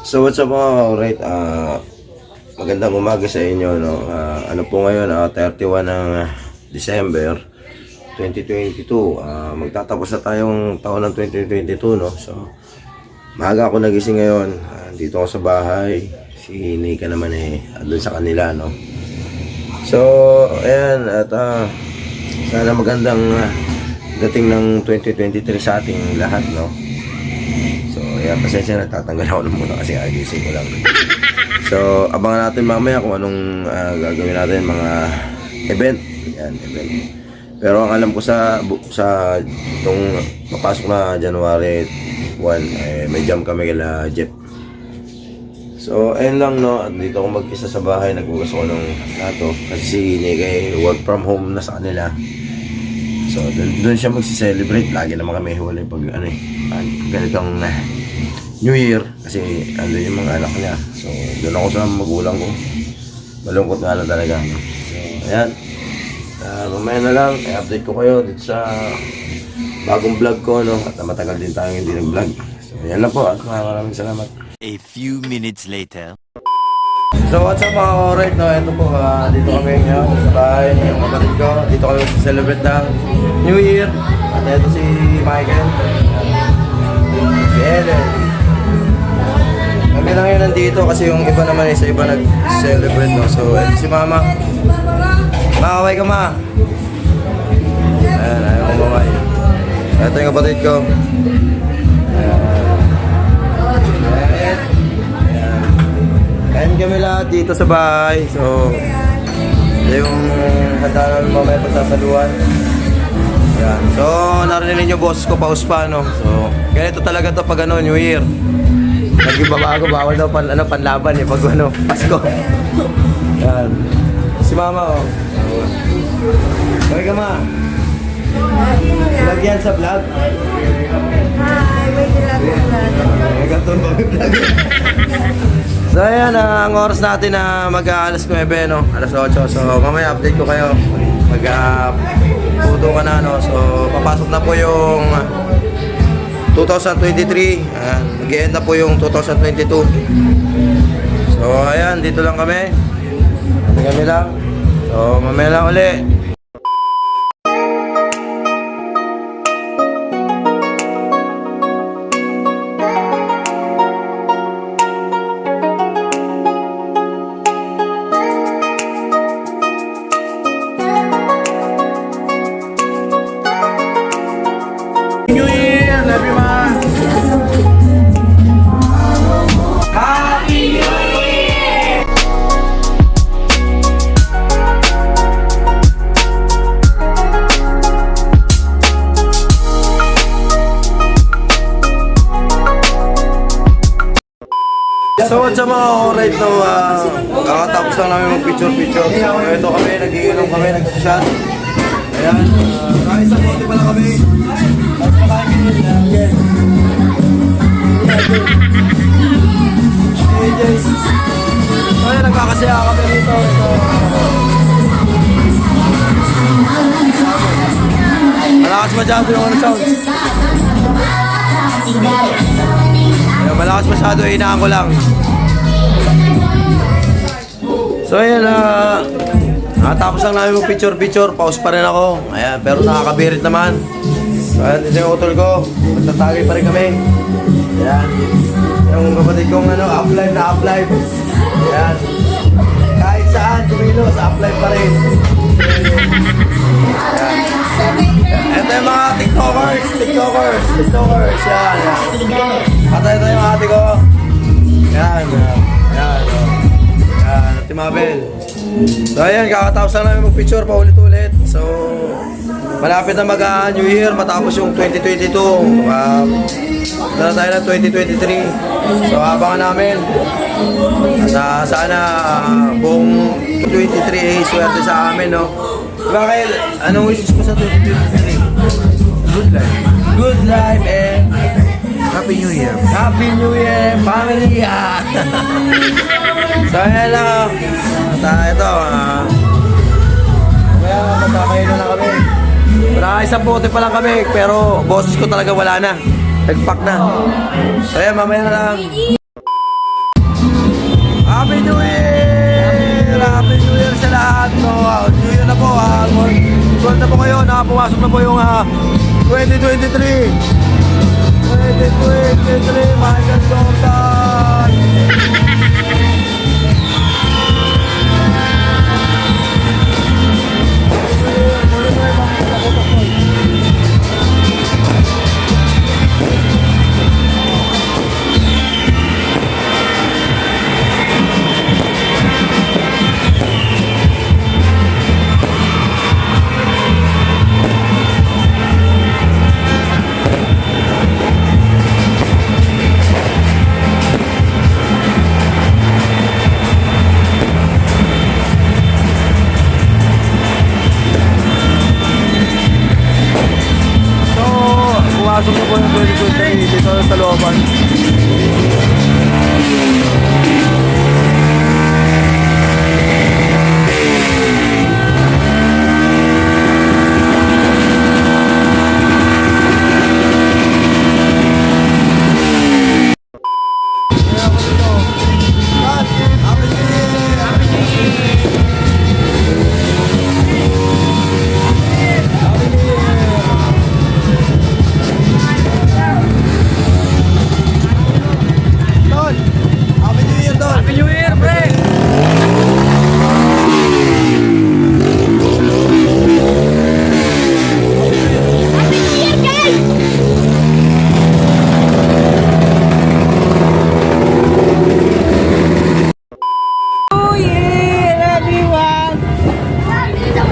So what's up mga alright, magandang umaga sa inyo, no? Ano po ngayon, 31 ng December 2022. Magtatapos na tayong taon ng 2022, no? So maaga ako nagising ngayon, dito ako sa bahay. Si Nika naman andun sa kanila, no? So ayan, at sana magandang dating ng 2023 sa ating lahat, no? So, ayan, pasensya na, tatanggal ako muna kasi agising ko lang. So, abangan natin mamaya kung anong gagawin natin, mga event. Ayan, event. Pero ang alam ko sa itong papasok na January 1, may jam kami kila Jeff. So, ayun lang, no? At dito ako mag-isa sa bahay, nagbugas ako ng plato. Kasi si Nick work from home na sa kanila. So, doon siya magsi-celebrate. Lagi naman kami huli pag ganitong New Year. Kasi andun yung mga anak niya. So, doon ako sa magulang ko. Malungkot nga lang talaga. So, ayan. Mamaya na lang, i-update ko kayo dito sa bagong vlog ko, no? At matagal din tayong hindi nag-vlog. So, ayan lang po. At maraming salamat. A few minutes later. So what's up mga alright, no? Ito po, dito kami ngayon sa bahay ng kapatid ko. Dito kami celebrate ng New Year. At ito si Michael, si Ellen. Kami lang yun nandito kasi yung iba naman sa iba nag-celebrate, no? So ito si Mama. Makaway ka, Ma. Ayan, ayaw kong mamay. Ito yung kapatid ko. Kain kami lahat dito sa bahay. So, yung handa namin mamaya pagsasaluhan. Yan. So, narinig niyo boss ko, paus pa, no? So, ganito talaga to pag New Year. Nag-ibabago, bawal daw panlaban pag Pasko. Yan. Si Mama, oh. Kaya ka, Ma. Vlog yan sa vlog. Hi, may vlog. May ganton ba may vlog? So ayan, ang oras natin na mag-alas 9, no? Alas 8. So mamaya update ko kayo. Puto ka na, no? So papasok na po yung 2023. Mag-end na po yung 2022. So ayan, dito lang kami. Kami lang. So mamaya lang uli. New Year, everyone! Happy New Year! So what's up mga alright, no? Kakatapos lang namin mag-picture. So ito kami, nag-iinom kami, nag-shot. Ayan, kahit sa bote pala kami. Ayan, nagkakasaya kami rito. Malakas masyado yung sound. Ayan, malakas masyado, hinaan ko lang. So ayan, tapos lang namin mag-picture, pause pa rin ako. Ayan, pero nakakabirit naman. So ayan, dito yung utol ko. Magtatagay pa rin kami. Ayan. Yung kapatid kong up-live na up-live. Ayan. Kahit saan, tumilos, up-live pa rin. Ayan. Ito yung mga tiktokers. Yan. At ito yung ate ko. Yan. Yan. Ate Mabel. So ayan, kakatapos lang namin mag-picture paulit-ulit. So malapit na mag-New Year matapos yung 2022. Dala tayo ng 2023. So abangan namin. At sana buong 2023 swerte sa amin, no? Bakit? Anong wishes mo sa 2023? Good life. Good life and Happy New Year. Happy New Year, family! So ayan lang. At ito, kaya magkakain na kami. Isang bote pa lang kami, pero boses ko talaga wala na. Nagpack na. So ayan, mamaya na lang. pumasok na po yung 2023. 2023, Michael Jordan. Pumasok na po yung 2023 dito sa looban.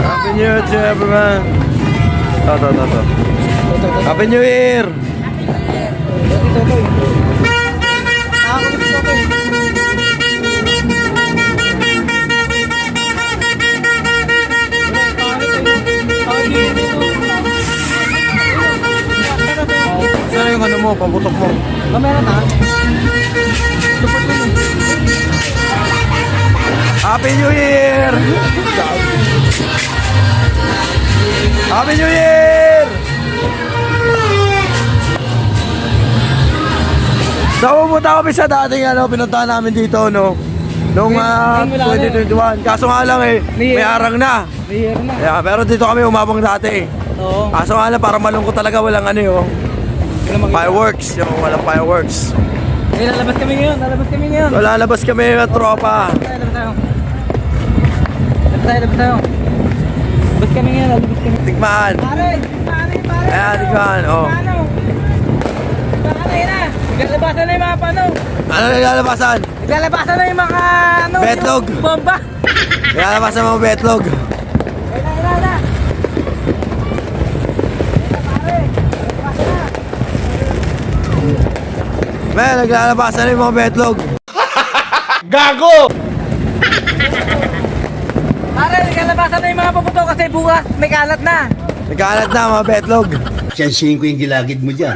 Happy New Year to everyone. To. Happy New Year. Saan yung ano mo, paputok mo? Kamera na. Happy New Year! Happy New Year! So pumunta kami sa dating pinuntahan namin dito nung 2021. Kaso nga lang may arang na. Year na. Yeah, pero dito kami umabang dati. Oo. Kaso nga lang para malungkot talaga walang fireworks. Walang fireworks. Lalabas kami ngayon. So lalabas kami ng tropa. Labas tayo. Labas kami ngayon. Tikman. Pare. Ayan, tikman. Oh. Naglalabasan na yung mga Ano nilalabasan? Naglalabasan na yung mga Betlog. yung bomba. Nilalabasan mga betlog. Ina. Naglalabasan na yung mga betlog. Pare, naglalabasan na yung mga paputo kasi bukas may kalat na. Nagkalat na mga betlog. Siyansihin ko yung gilagid mo dyan.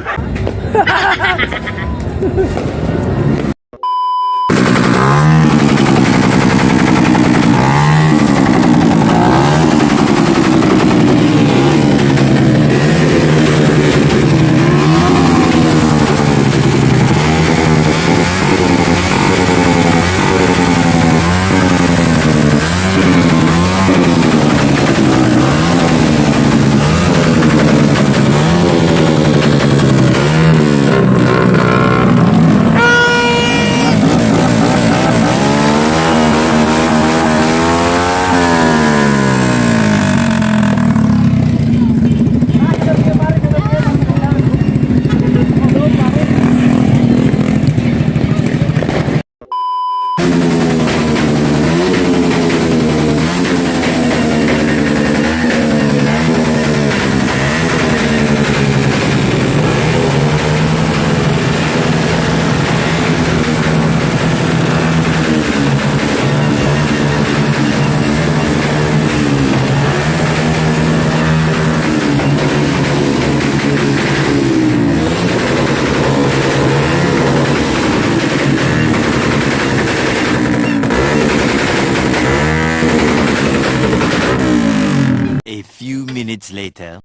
minutes later.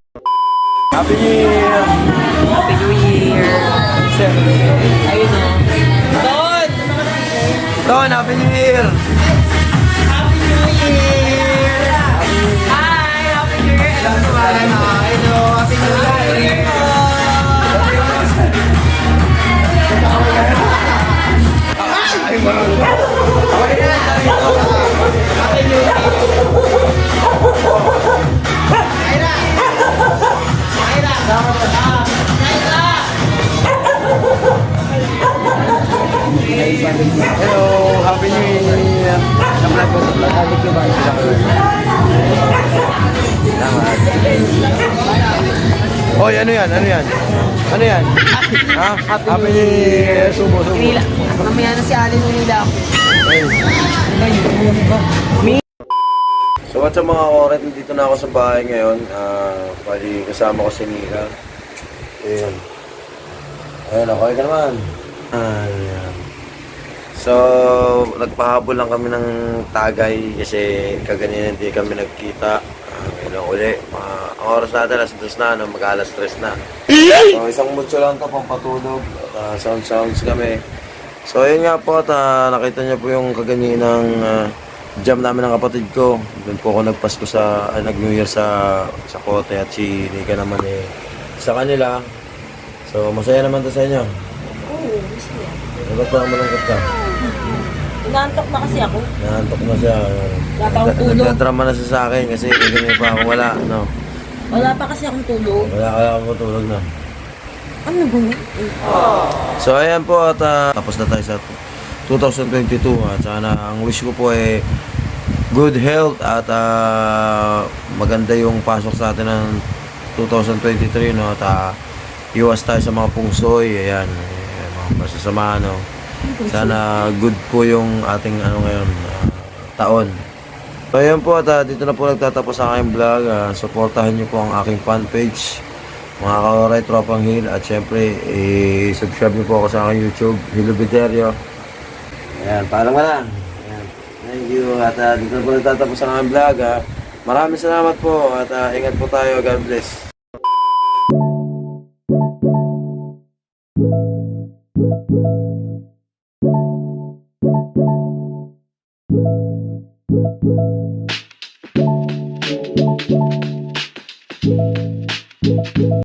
Happy New Year! Happy New Year! Ayun o. Don! Don, Happy New Year! Happy New Year! Hi! Happy New Year! Hello, Happy New Year. Sa-vlog ko, sa-vlog. Thank you ba? Salamat. Hoy, ano yan? Ano yan? Ano yan? Ha? Happy New Year. Sumo. Mamaya na si Alin nung nila ako. So what's up mga oret, dito na ako sa bahay ngayon. Bali kasama ko si Nika. Ayun. Ayun, okay ka naman. Ayan. So, nagpahabol lang kami ng tagay kasi kaganina hindi kami nagkita. Ngayon uli. Ang oras natin, alas 2 na, no? Mag-alas 3 na. So, isang mutso lang ito pang patulog. Sounds kami. So, ayun nga po, at nakita niyo po yung kaganyanang jam namin ng kapatid ko. Doon po ako nagpasko sa, nag-New Year sa Kote at si Nika naman sa kanila. So, masaya naman to sa inyo. Oo, gusto niya. Ba't ba malungkot ka? Inaantok na kasi ako. Naantok na siya. Wala pa akong tulog. Nagdadrama na siya sa akin kasi ganyan pa ako wala, no? Wala pa kasi akong tulog. Wala akong matulog na. Ano ba nga? So ayan po at tapos na tayo sa 2022 at sana ang wish ko po ay good health at maganda yung pasok sa atin ng 2023, no? At iwas tayo sa mga pungsoy, ayan, mga masasama, no? Sana good po yung ating ngayon taon. So ayan po at dito na po nagtatapos ang aking vlog. Supportahan niyo po ang aking fan page, mga kaoray, Tropang Hill, at syempre i-subscribe niyo po ako sa aking YouTube, Hilo Biterio. Ayan, paalam ka na. Ayan. Thank you at dito na po nagtatapos ang aking vlog. Maraming salamat po at ingat po tayo. God bless. Thank you.